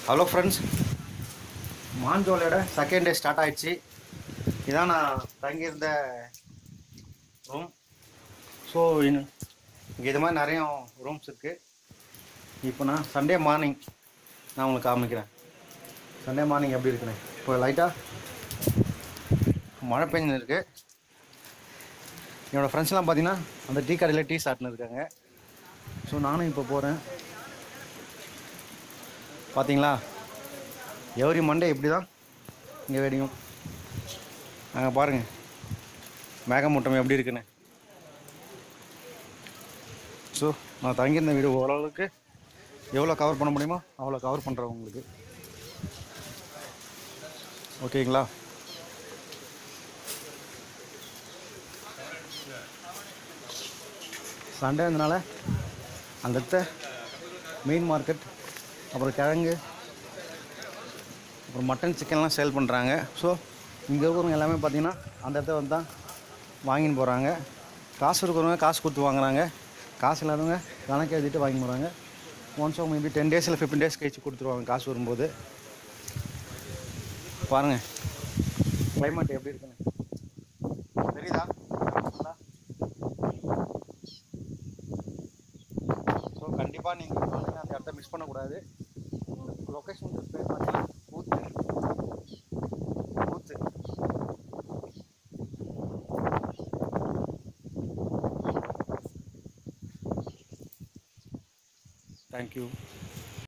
Hello friends, மாஞ்சோலையோட second day start ஆயிடுச்சு. இதான் நான் தங்கியிருந்த ரூம். ஸோ இங்கே இது மாதிரி நிறைய ரூம்ஸ் இருக்குது. இப்போ நான் சண்டே மார்னிங் நான் உங்களுக்கு காமிக்கிறேன். சண்டே மார்னிங் எப்படி இருக்குன்னு. இப்போ லைட்டாக மழை பெஞ்சுன்னு இருக்குது. என்னோடய ஃப்ரெண்ட்ஸ்லாம் பார்த்தீங்கன்னா அந்த டீ கடையில் டீ சாப்பிட்னு இருக்காங்க. ஸோ நானும் இப்போ போகிறேன். பார்த்தீங்களா, எவ்ரி மண்டே இப்படி தான் இங்கே வெடியும். நாங்கள் பாருங்கள் மேகமூட்டம் எப்படி இருக்குன்னு. ஸோ நான் தங்கியிருந்த வீடு ஓரளவுக்கு எவ்வளோ கவர் பண்ண முடியுமோ அவ்வளோ கவர் பண்ணுறேன் உங்களுக்கு. ஓகேங்களா? சண்டே இருந்தனால அந்த இடத்த மீன் மார்க்கெட், அப்புறம் கிழங்கு, அப்புறம் மட்டன் சிக்கன்லாம் சேல் பண்ணுறாங்க. ஸோ இங்கே இருக்கிறவங்க எல்லாமே பார்த்திங்கன்னா அந்த இடத்த வந்து தான் வாங்கின்னு போகிறாங்க. காசு இருக்கிறவங்க காசு கொடுத்து வாங்குறாங்க, காசு இல்லாதவங்க கணக்கு எழுதிட்டு வாங்கி போகிறாங்க. ஒன்ஸ் மேபி 10 days இல்லை 15 days கழிச்சு கொடுத்துருவாங்க காசு வரும்போது. பாருங்கள் கிளைமேட் எப்படி இருக்குன்னு தெரியுதா? ஸோ கண்டிப்பாக நீங்கள் அந்த இடத்த மிஸ் பண்ணக்கூடாது. லொக்கேஷன் பேர் பார்த்தீங்கன்னா ஊத்து. தேங்க்யூ.